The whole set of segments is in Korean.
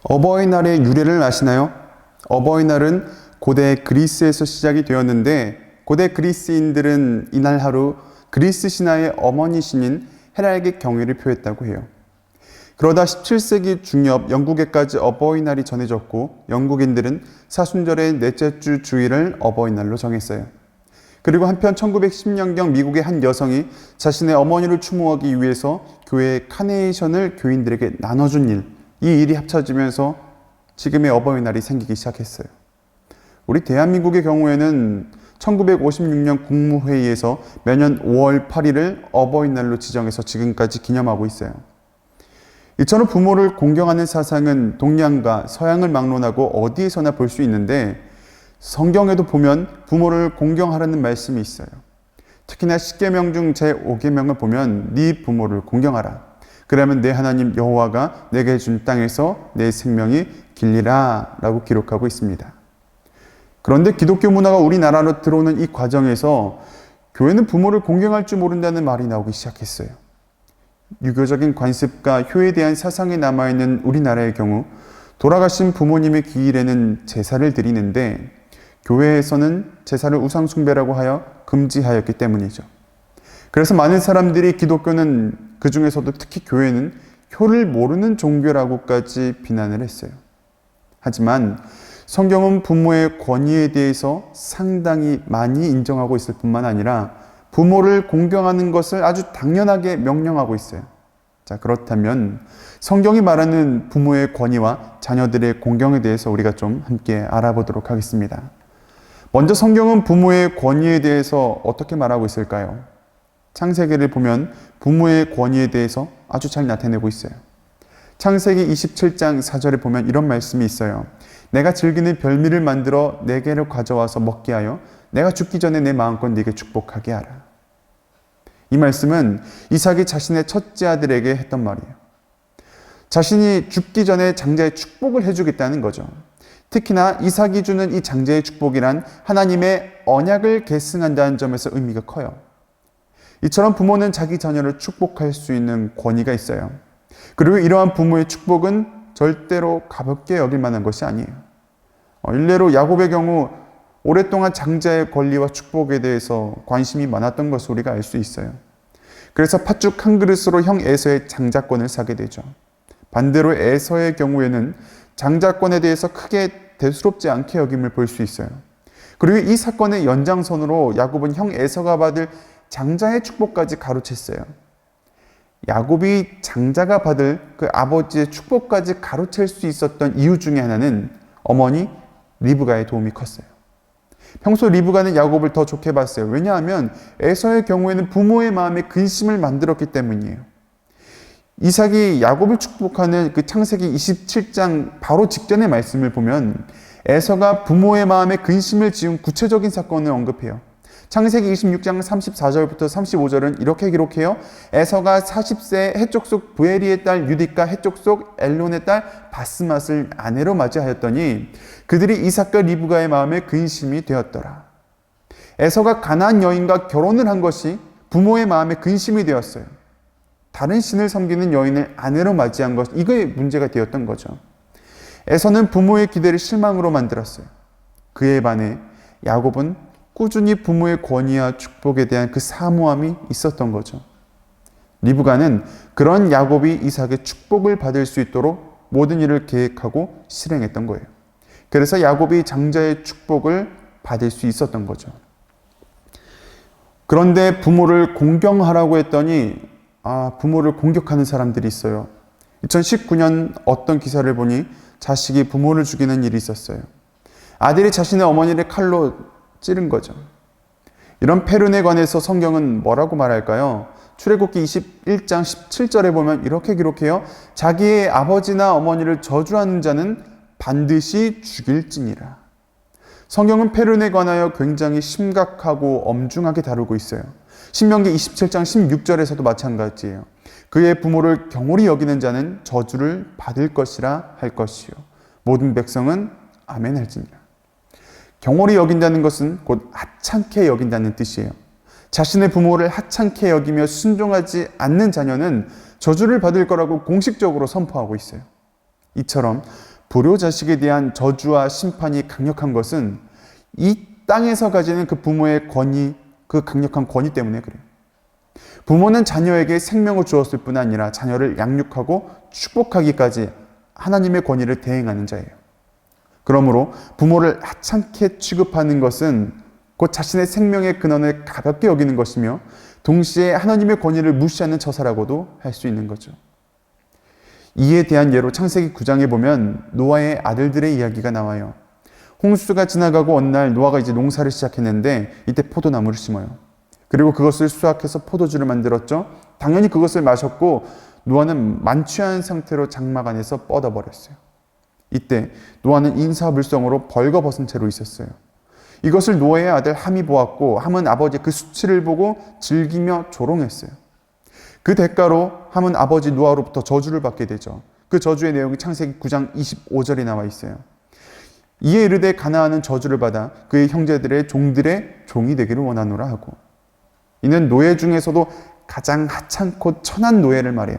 어버이날의 유래를 아시나요? 어버이날은 고대 그리스에서 시작이 되었는데 고대 그리스인들은 이날 하루 그리스 신화의 어머니 신인 헤라에게 경의를 표했다고 해요. 그러다 17세기 중엽 영국에까지 어버이날이 전해졌고 영국인들은 사순절의 넷째 주 주일을 어버이날로 정했어요. 그리고 한편 1910년경 미국의 한 여성이 자신의 어머니를 추모하기 위해서 교회에 카네이션을 교인들에게 나눠준 일, 이 일이 합쳐지면서 지금의 어버이날이 생기기 시작했어요. 우리 대한민국의 경우에는 1956년 국무회의에서 매년 5월 8일을 어버이날로 지정해서 지금까지 기념하고 있어요. 이처럼 부모를 공경하는 사상은 동양과 서양을 막론하고 어디에서나 볼 수 있는데 성경에도 보면 부모를 공경하라는 말씀이 있어요. 특히나 10계명 중 제5계명을 보면 네 부모를 공경하라. 그러면 내 하나님 여호와가 내게 준 땅에서 내 생명이 길리라 라고 기록하고 있습니다. 그런데 기독교 문화가 우리나라로 들어오는 이 과정에서 교회는 부모를 공경할 줄 모른다는 말이 나오기 시작했어요. 유교적인 관습과 효에 대한 사상이 남아있는 우리나라의 경우 돌아가신 부모님의 기일에는 제사를 드리는데 교회에서는 제사를 우상숭배라고 하여 금지하였기 때문이죠. 그래서 많은 사람들이 기독교는, 그 중에서도 특히 교회는 효를 모르는 종교라고까지 비난을 했어요. 하지만 성경은 부모의 권위에 대해서 상당히 많이 인정하고 있을 뿐만 아니라 부모를 공경하는 것을 아주 당연하게 명령하고 있어요. 자, 그렇다면 성경이 말하는 부모의 권위와 자녀들의 공경에 대해서 우리가 좀 함께 알아보도록 하겠습니다. 먼저 성경은 부모의 권위에 대해서 어떻게 말하고 있을까요? 창세기를 보면 부모의 권위에 대해서 아주 잘 나타내고 있어요. 창세기 27장 4절에 보면 이런 말씀이 있어요. 내가 즐기는 별미를 만들어 내게로 가져와서 먹게 하여 내가 죽기 전에 내 마음껏 네게 축복하게 하라. 이 말씀은 이삭이 자신의 첫째 아들에게 했던 말이에요. 자신이 죽기 전에 장자의 축복을 해주겠다는 거죠. 특히나 이삭이 주는 이 장자의 축복이란 하나님의 언약을 계승한다는 점에서 의미가 커요. 이처럼 부모는 자기 자녀를 축복할 수 있는 권위가 있어요. 그리고 이러한 부모의 축복은 절대로 가볍게 여길 만한 것이 아니에요. 일례로 야곱의 경우 오랫동안 장자의 권리와 축복에 대해서 관심이 많았던 것을 우리가 알 수 있어요. 그래서 팥죽 한 그릇으로 형 에서의 장자권을 사게 되죠. 반대로 에서의 경우에는 장자권에 대해서 크게 대수롭지 않게 여김을 볼 수 있어요. 그리고 이 사건의 연장선으로 야곱은 형 에서가 받을 장자의 축복까지 가로챘어요. 야곱이 장자가 받을 그 아버지의 축복까지 가로챌 수 있었던 이유 중에 하나는 어머니 리브가의 도움이 컸어요. 평소 리브가는 야곱을 더 좋게 봤어요. 왜냐하면 에서의 경우에는 부모의 마음에 근심을 만들었기 때문이에요. 이삭이 야곱을 축복하는 그 창세기 27장 바로 직전의 말씀을 보면 에서가 부모의 마음에 근심을 지은 구체적인 사건을 언급해요. 창세기 26장 34절부터 35절은 이렇게 기록해요. 에서가 40세 해쪽 속 부에리의 딸 유딕과 해쪽 속 엘론의 딸 바스맛을 아내로 맞이하였더니 그들이 이삭과 리브가의 마음에 근심이 되었더라. 에서가 가나안 여인과 결혼을 한 것이 부모의 마음에 근심이 되었어요. 다른 신을 섬기는 여인을 아내로 맞이한 것, 이게 문제가 되었던 거죠. 에서는 부모의 기대를 실망으로 만들었어요. 그에 반해 야곱은 꾸준히 부모의 권위와 축복에 대한 그 사모함이 있었던 거죠. 리브가는 그런 야곱이 이삭의 축복을 받을 수 있도록 모든 일을 계획하고 실행했던 거예요. 그래서 야곱이 장자의 축복을 받을 수 있었던 거죠. 그런데 부모를 공경하라고 했더니 부모를 공격하는 사람들이 있어요. 2019년 어떤 기사를 보니 자식이 부모를 죽이는 일이 있었어요. 아들이 자신의 어머니를 칼로 찌른 거죠. 이런 패륜에 관해서 성경은 뭐라고 말할까요? 출애굽기 21장 17절에 보면 이렇게 기록해요. 자기의 아버지나 어머니를 저주하는 자는 반드시 죽일지니라. 성경은 패륜에 관하여 굉장히 심각하고 엄중하게 다루고 있어요. 신명기 27장 16절에서도 마찬가지예요. 그의 부모를 경홀히 여기는 자는 저주를 받을 것이라 할 것이요 모든 백성은 아멘 할지니라. 경홀히 여긴다는 것은 곧 하찮게 여긴다는 뜻이에요. 자신의 부모를 하찮게 여기며 순종하지 않는 자녀는 저주를 받을 거라고 공식적으로 선포하고 있어요. 이처럼 불효 자식에 대한 저주와 심판이 강력한 것은 이 땅에서 가지는 그 부모의 권위, 그 강력한 권위 때문에 그래요. 부모는 자녀에게 생명을 주었을 뿐 아니라 자녀를 양육하고 축복하기까지 하나님의 권위를 대행하는 자예요. 그러므로 부모를 하찮게 취급하는 것은 곧 자신의 생명의 근원을 가볍게 여기는 것이며 동시에 하나님의 권위를 무시하는 처사라고도 할 수 있는 거죠. 이에 대한 예로 창세기 9장에 보면 노아의 아들들의 이야기가 나와요. 홍수가 지나가고 어느 날 노아가 이제 농사를 시작했는데 이때 포도나무를 심어요. 그리고 그것을 수확해서 포도주를 만들었죠. 당연히 그것을 마셨고 노아는 만취한 상태로 장막 안에서 뻗어버렸어요. 이때 노아는 인사불성으로 벌거벗은 채로 있었어요. 이것을 노아의 아들 함이 보았고 함은 아버지의 그 수치를 보고 즐기며 조롱했어요. 그 대가로 함은 아버지 노아로부터 저주를 받게 되죠. 그 저주의 내용이 창세기 9장 25절에 나와 있어요. 이에 이르되 가나안은 저주를 받아 그의 형제들의 종들의 종이 되기를 원하노라 하고, 이는 노예 중에서도 가장 하찮고 천한 노예를 말해요.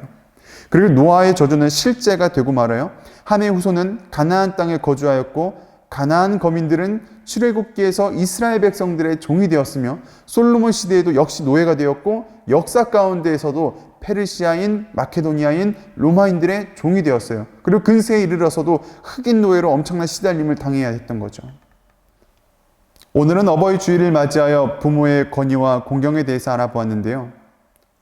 그리고 노아의 저주는 실제가 되고 말아요. 함의 후손은 가나안 땅에 거주하였고 가나안 거민들은 출애굽기에서 이스라엘 백성들의 종이 되었으며 솔로몬 시대에도 역시 노예가 되었고 역사 가운데에서도 페르시아인, 마케도니아인, 로마인들의 종이 되었어요. 그리고 근세에 이르러서도 흑인 노예로 엄청난 시달림을 당해야 했던 거죠. 오늘은 어버이 주일을 맞이하여 부모의 권위와 공경에 대해서 알아보았는데요.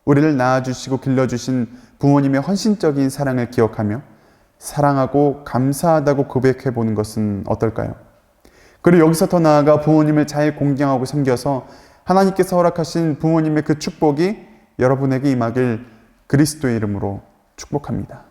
우리를 낳아주시고 길러주신 부모님의 헌신적인 사랑을 기억하며 사랑하고 감사하다고 고백해보는 것은 어떨까요? 그리고 여기서 더 나아가 부모님을 잘 공경하고 섬겨서 하나님께서 허락하신 부모님의 그 축복이 여러분에게 임하길 그리스도의 이름으로 축복합니다.